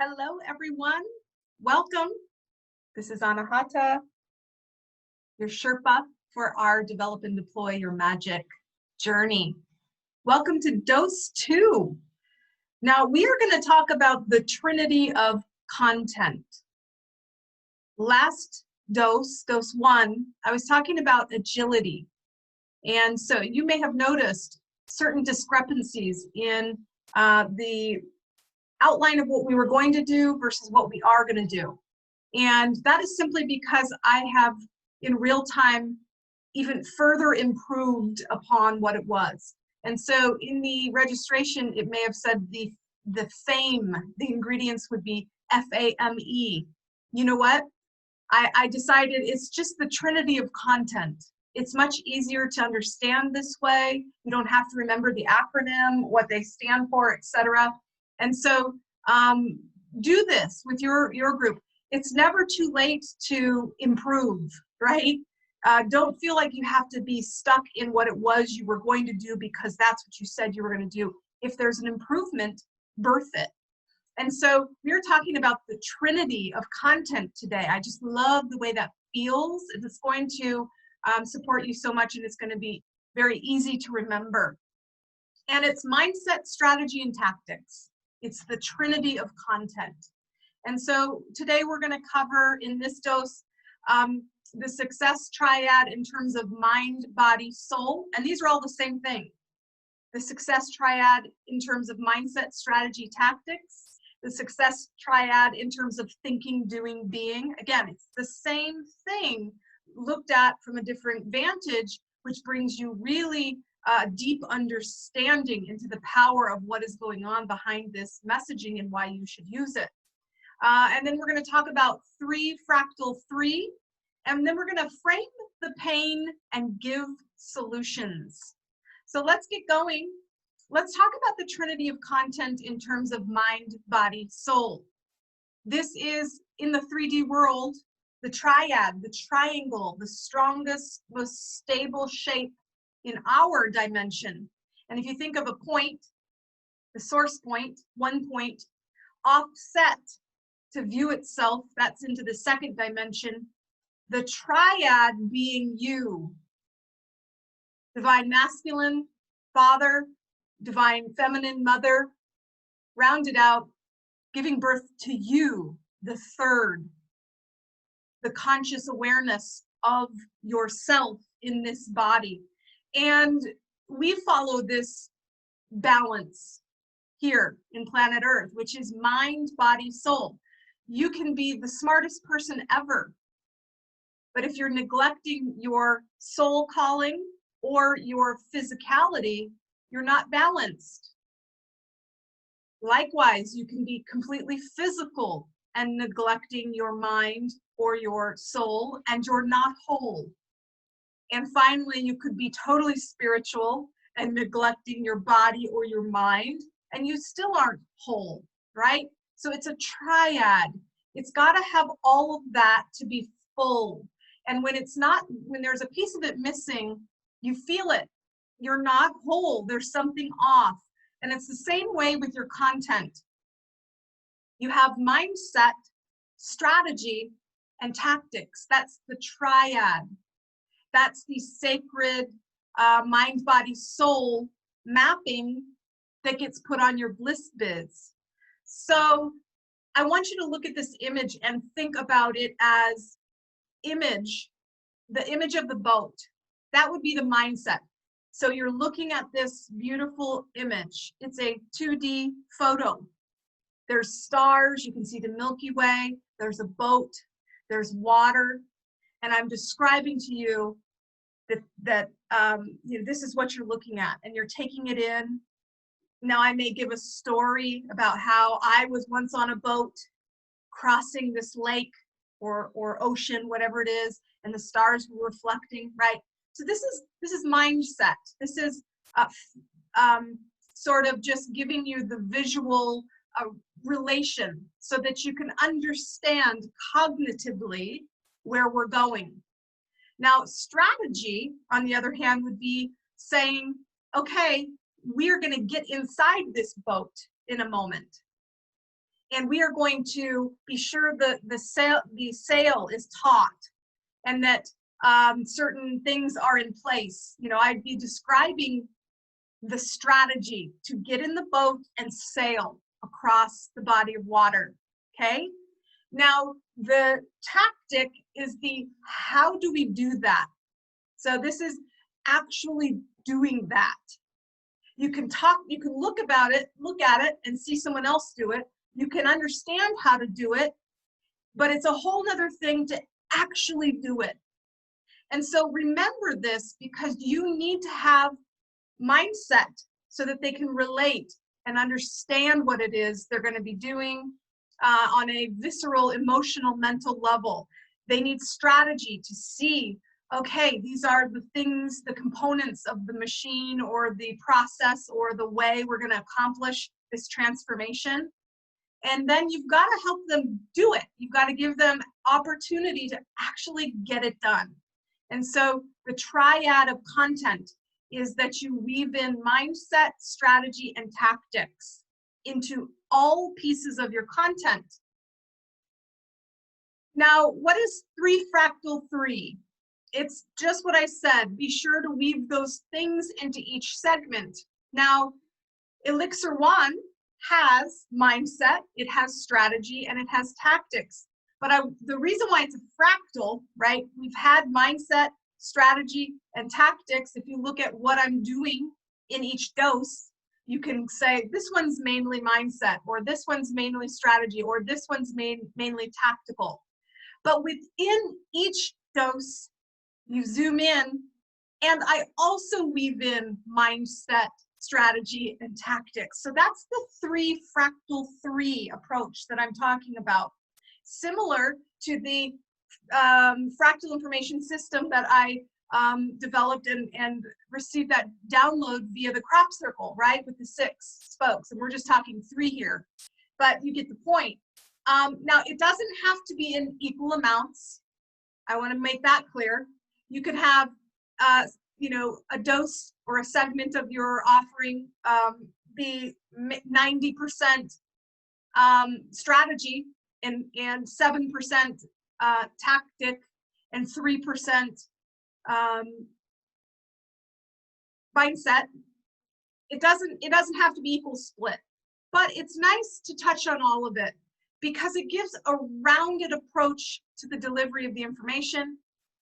Hello, everyone. Welcome. This is Anahata, your Sherpa for our Develop and Deploy Your Magic journey. Welcome to Dose 2. Now, we are going to talk about the Trinity of Content. Last dose 1, I was talking about agility. And so you may have noticed certain discrepancies in the outline of what we were going to do versus what we are going to do. And that is simply because I have, in real time, even further improved upon what it was. And so in the registration, it may have said the FAME, the ingredients would be FAME. You know what? I decided it's just the Trinity of Content. It's much easier to understand this way. You don't have to remember the acronym, what they stand for, etc. And so do this with your group. It's never too late to improve, right? Don't feel like you have to be stuck in what it was you were going to do because that's what you said you were going to do. If there's an improvement, birth it. And so we're talking about the Trinity of Content today. I just love the way that feels. It's going to support you so much, and it's going to be very easy to remember. And it's mindset, strategy, and tactics. It's the Trinity of Content. And so today we're going to cover in this dose the success triad in terms of mind, body, soul. And these are all the same thing. The success triad in terms of mindset, strategy, tactics. The success triad in terms of thinking, doing, being. Again, it's the same thing looked at from a different vantage, which brings you really deep understanding into the power of what is going on behind this messaging and why you should use it. And then we're going to talk about Fractal 3, and then we're going to frame the pain and give solutions. So let's get going. Let's talk about the Trinity of Content in terms of mind, body, soul. This is, in the 3D world, the triad, the triangle, the strongest, most stable shape in our dimension. And if you think of a point, the source point, one point, offset to view itself, that's into the second dimension. The triad being you, divine masculine, father, divine feminine, mother, rounded out, giving birth to you, the third, the conscious awareness of yourself in this body. And we follow this balance here in planet Earth, which is mind, body, soul. You can be the smartest person ever, but if you're neglecting your soul calling or your physicality, you're not balanced. Likewise, you can be completely physical and neglecting your mind or your soul, and you're not whole. And finally, you could be totally spiritual and neglecting your body or your mind, and you still aren't whole, right? So it's a triad. It's got to have all of that to be full. And when it's not, when there's a piece of it missing, you feel it. You're not whole. There's something off. And it's the same way with your content. You have mindset, strategy, and tactics. That's the triad. That's the sacred mind, body, soul mapping that gets put on your bliss biz. So I want you to look at this image and think about it as image, the image of the boat. That would be the mindset. So you're looking at this beautiful image. It's a 2D photo. There's stars, you can see the Milky Way, there's a boat, there's water, and I'm describing to you that you know, this is what you're looking at, and you're taking it in. Now I may give a story about how I was once on a boat crossing this lake or ocean, whatever it is, and the stars were reflecting, right? So this is mindset. This is sort of just giving you the visual relation so that you can understand cognitively where we're going. Now, strategy, on the other hand, would be saying, okay, we're going to get inside this boat in a moment. And we are going to be sure that the sale is taught, and that certain things are in place. You know, I'd be describing the strategy to get in the boat and sail across the body of water, okay? Now, the tactic is the how do we do that? So this is actually doing that. You can look at it and see someone else do it. You can understand how to do it, but it's a whole nother thing to actually do it. And so remember this, because you need to have mindset so that they can relate and understand what it is they're going to be doing on a visceral, emotional, mental level. They need strategy to see, okay, these are the things, the components of the machine or the process or the way we're going to accomplish this transformation. And then you've got to help them do it. You've got to give them opportunity to actually get it done. And so the triad of content is that you weave in mindset, strategy, and tactics into all pieces of your content. Now, what is 3 fractal 3? It's just what I said. Be sure to weave those things into each segment. Now, Elixir 1 has mindset, it has strategy, and it has tactics. But the reason why it's a fractal, right? We've had mindset, strategy, and tactics. If you look at what I'm doing in each dose, you can say this one's mainly mindset, or this one's mainly strategy, or this one's mainly tactical. But within each dose, you zoom in, and I also weave in mindset, strategy, and tactics. So that's the 3 fractal 3 approach that I'm talking about. Similar to the fractal information system that I developed and received that download via the crop circle, right, with the 6 spokes. And we're just talking 3 here, but you get the point. Now, it doesn't have to be in equal amounts. I want to make that clear. You could have, you know, a dose or a segment of your offering be 90% strategy and 7% tactic and 3% mindset. It doesn't have to be equal split, but it's nice to touch on all of it because it gives a rounded approach to the delivery of the information.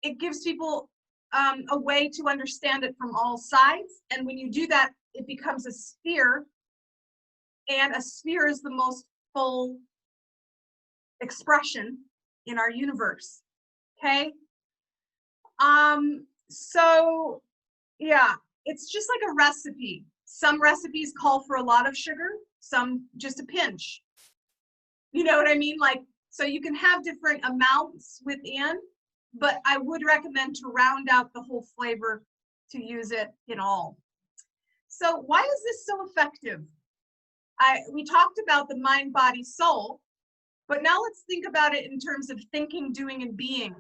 It gives people a way to understand it from all sides, and when you do that, it becomes a sphere, and a sphere is the most full expression in our universe, okay? So yeah, it's just like a recipe. Some recipes call for a lot of sugar, some just a pinch. You know what I mean? Like, so you can have different amounts within, but I would recommend to round out the whole flavor to use it in all. So why is this so effective? We talked about the mind, body, soul, but now let's think about it in terms of thinking, doing, and being,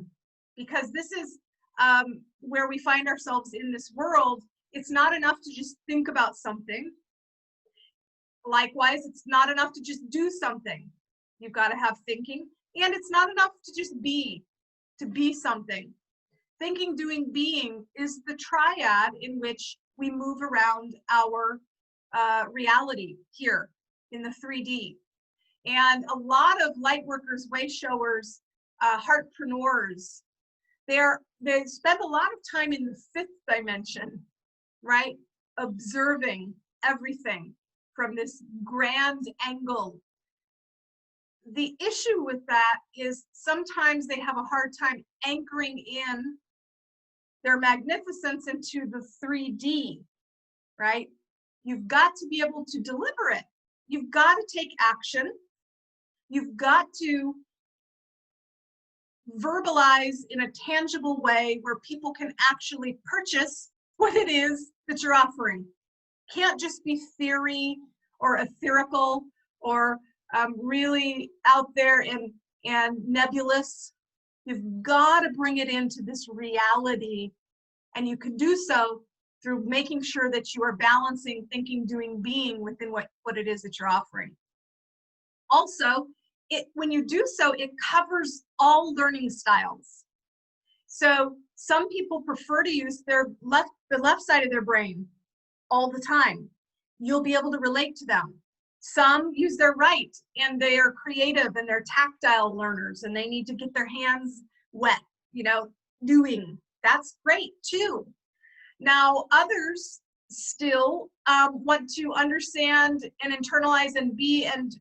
because this is where we find ourselves in this world. It's not enough to just think about something. Likewise, it's not enough to just do something. You've got to have thinking, and it's not enough to just be something. Thinking, doing, being is the triad in which we move around our reality here in the 3D. And a lot of light workers, way showers, heartpreneurs, they spend a lot of time in the 5th dimension, right? Observing everything from this grand angle. The issue with that is sometimes they have a hard time anchoring in their magnificence into the 3D, right? You've got to be able to deliver it. You've got to take action. You've got to verbalize in a tangible way where people can actually purchase what it is that you're offering. Can't just be theory or etherical or really out there and nebulous. You've got to bring it into this reality, and you can do so through making sure that you are balancing thinking, doing, being within what it is that you're offering. Also, when you do so, it covers all learning styles. So some people prefer to use the left side of their brain all the time. You'll be able to relate to them. Some use their right, and they are creative and they're tactile learners and they need to get their hands wet, doing. That's great too. Now, others still want to understand and internalize and be and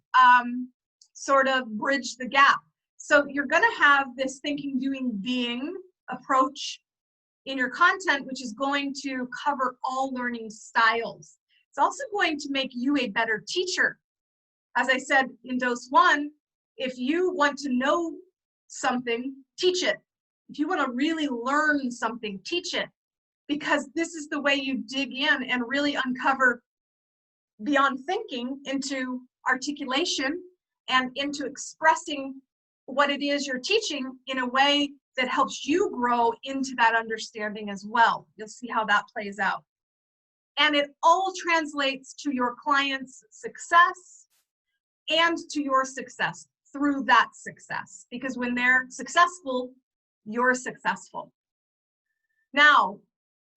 sort of bridge the gap. So you're going to have this thinking, doing, being approach in your content, which is going to cover all learning styles. It's also going to make you a better teacher. As I said in dose 1, if you want to know something, teach it. If you want to really learn something, teach it. Because this is the way you dig in and really uncover beyond thinking into articulation and into expressing what it is you're teaching in a way that helps you grow into that understanding as well. You'll see how that plays out. And it all translates to your client's success and to your success through that success. Because when they're successful, you're successful. Now,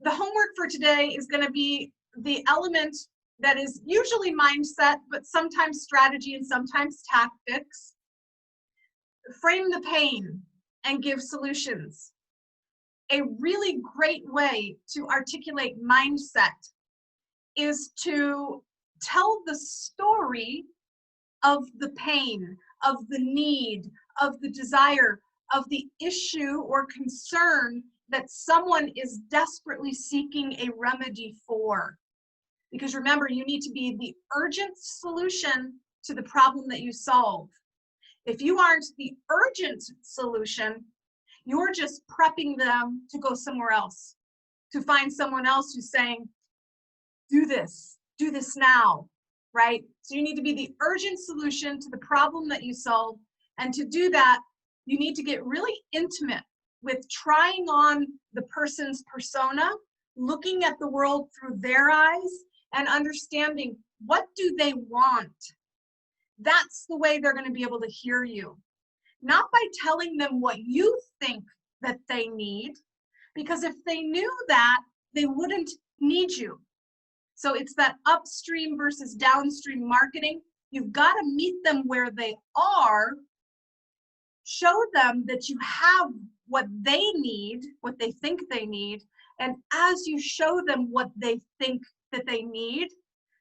the homework for today is going to be the element that is usually mindset, but sometimes strategy and sometimes tactics. Frame the pain and give solutions. A really great way to articulate mindset is to tell the story of the pain, of the need, of the desire, of the issue or concern that someone is desperately seeking a remedy for. Because remember, you need to be the urgent solution to the problem that you solve. If you aren't the urgent solution, you're just prepping them to go somewhere else, to find someone else who's saying, do this now, right? So you need to be the urgent solution to the problem that you solve. And to do that, you need to get really intimate with trying on the person's persona, looking at the world through their eyes, and understanding what do they want. That's the way they're going to be able to hear you. Not by telling them what you think that they need, because if they knew that, they wouldn't need you. So it's that upstream versus downstream marketing. You've got to meet them where they are, show them that you have what they need, what they think they need, and as you show them what they think that they need,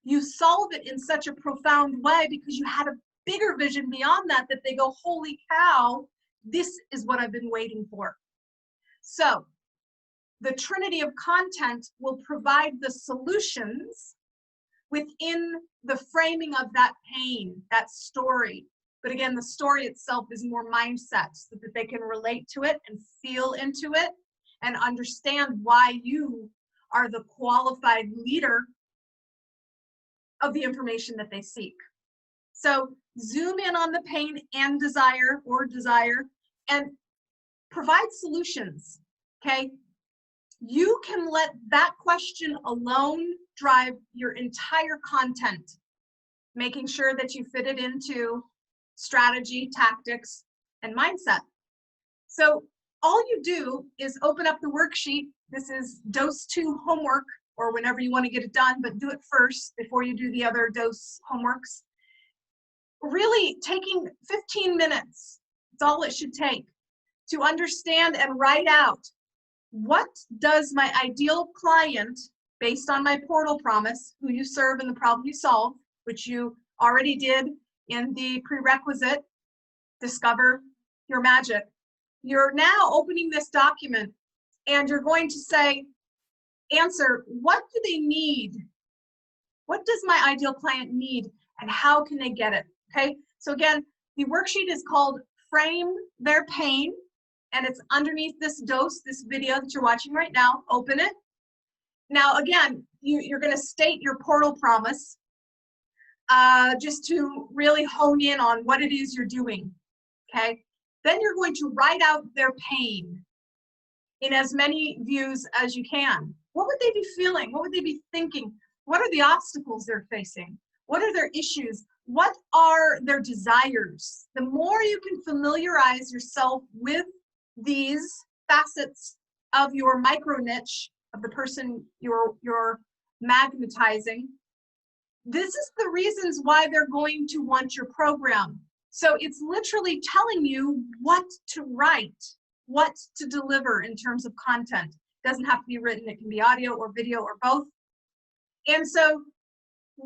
you solve it in such a profound way because you had a bigger vision beyond that, that they go, holy cow, this is what I've been waiting for. So the Trinity of content will provide the solutions within the framing of that pain, that story. But again, the story itself is more mindset, so that they can relate to it and feel into it and understand why you are the qualified leader of the information that they seek. So zoom in on the pain and desire, and provide solutions, okay? You can let that question alone drive your entire content, making sure that you fit it into strategy, tactics, and mindset. So all you do is open up the worksheet. This is dose 2 homework, or whenever you want to get it done, but do it first before you do the other dose homeworks. Really taking 15 minutes, that's all it should take, to understand and write out, what does my ideal client, based on my portal promise, who you serve and the problem you solve, which you already did in the prerequisite, discover your magic. You're now opening this document and you're going to say, answer, what do they need? What does my ideal client need and how can they get it? Okay, so again, the worksheet is called Frame Their Pain, and it's underneath this dose, this video that you're watching right now. Open it. Now again, you're going to state your portal promise, just to really hone in on what it is you're doing, okay? Then you're going to write out their pain in as many views as you can. What would they be feeling? What would they be thinking? What are the obstacles they're facing? What are their issues? what are their desires? The more you can familiarize yourself with these facets of your micro niche, of the person you're magnetizing, this is the reasons why they're going to want your program. So it's literally telling you what to write, what to deliver in terms of content. It doesn't have to be written, it can be audio or video or both. And so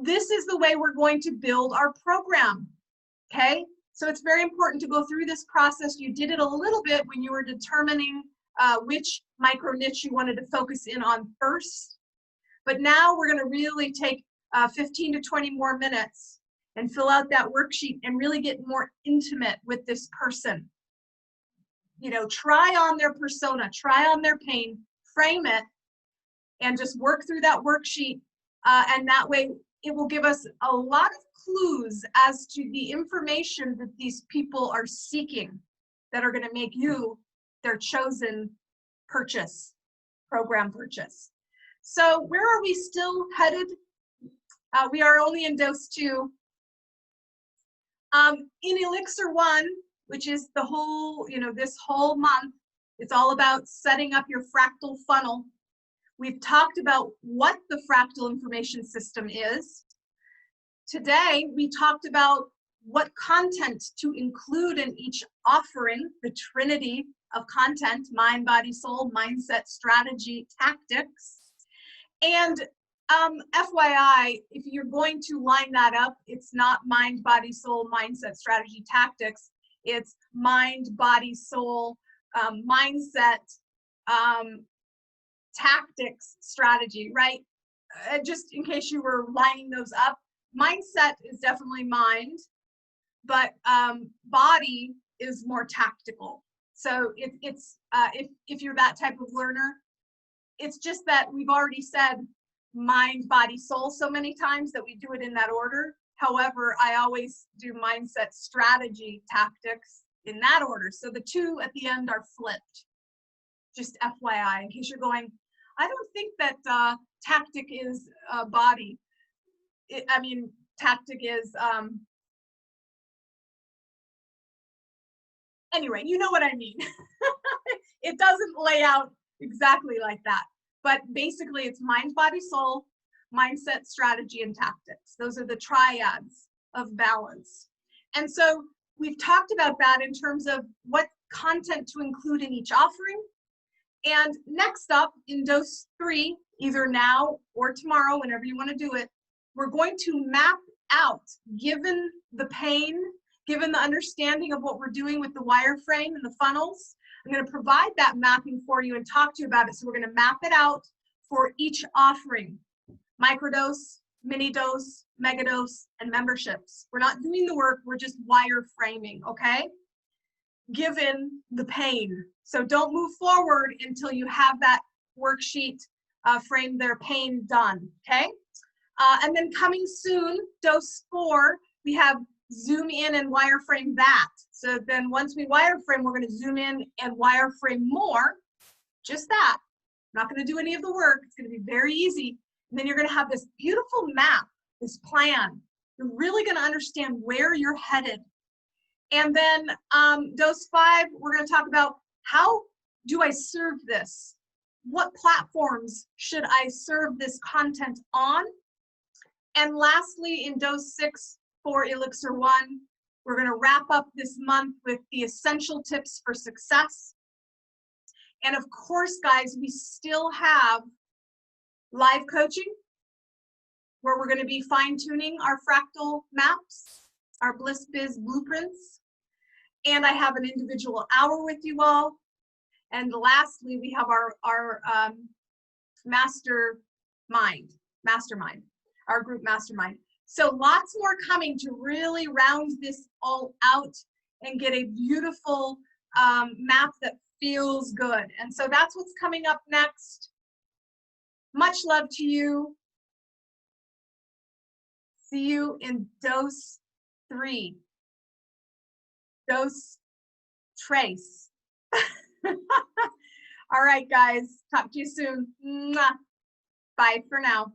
this is the way we're going to build our program, okay? So it's very important to go through this process. You did it a little bit when you were determining which micro niche you wanted to focus in on first. But now we're gonna really take 15 to 20 more minutes and fill out that worksheet and really get more intimate with this person. You know, try on their persona, try on their pain, frame it, and just work through that worksheet. And that way it will give us a lot of clues as to the information that these people are seeking that are going to make you their chosen purchase, program purchase. So where are we still headed? We are only in dose 2. In Elixir 1, which is the whole, you know, this whole month, it's all about setting up your fractal funnel. We've talked about what the fractal information system is. Today, we talked about what content to include in each offering, the Trinity of content: mind, body, soul, mindset, strategy, tactics. And FYI, if you're going to line that up, it's not mind, body, soul, mindset, strategy, tactics. It's mind, body, soul, mindset, tactics, strategy, right? Just in case you were lining those up, mindset is definitely mind, but body is more tactical. So if you're that type of learner, it's just that we've already said mind, body, soul so many times that we do it in that order. However, I always do mindset, strategy, tactics in that order. So the 2 at the end are flipped. Just FYI, in case you're going, I don't think that tactic is body. I mean, tactic is, anyway, you know what I mean. It doesn't lay out exactly like that. But basically, it's mind, body, soul, mindset, strategy, and tactics. Those are the triads of balance. And so we've talked about that in terms of what content to include in each offering. And next up in dose 3, either now or tomorrow, whenever you want to do it, we're going to map out, given the pain, given the understanding of what we're doing with the wireframe and the funnels, I'm going to provide that mapping for you and talk to you about it. So we're going to map it out for each offering: microdose, mini dose, mega dose, and memberships. We're not doing the work, we're just wireframing, okay? Given the pain. So don't move forward until you have that worksheet frame their pain done, okay? And then coming soon, dose 4, we have zoom in and wireframe that. So then once we wireframe, we're going to zoom in and wireframe more. Just that. I'm not going to do any of the work. It's going to be very easy. And then you're going to have this beautiful map, this plan. You're really going to understand where you're headed. And then dose 5, we're going to talk about how do I serve this? What platforms should I serve this content on? And lastly, in dose 6 for Elixir 1, we're going to wrap up this month with the essential tips for success. And of course, guys, we still have live coaching where we're going to be fine-tuning our fractal maps, our Bliss Biz blueprints. And I have an individual hour with you all. And lastly, we have our mastermind, our group mastermind. So lots more coming to really round this all out and get a beautiful map that feels good. And so that's what's coming up next. Much love to you. See you in dose 3. Dose trace. All right, guys. Talk to you soon. Mwah. Bye for now.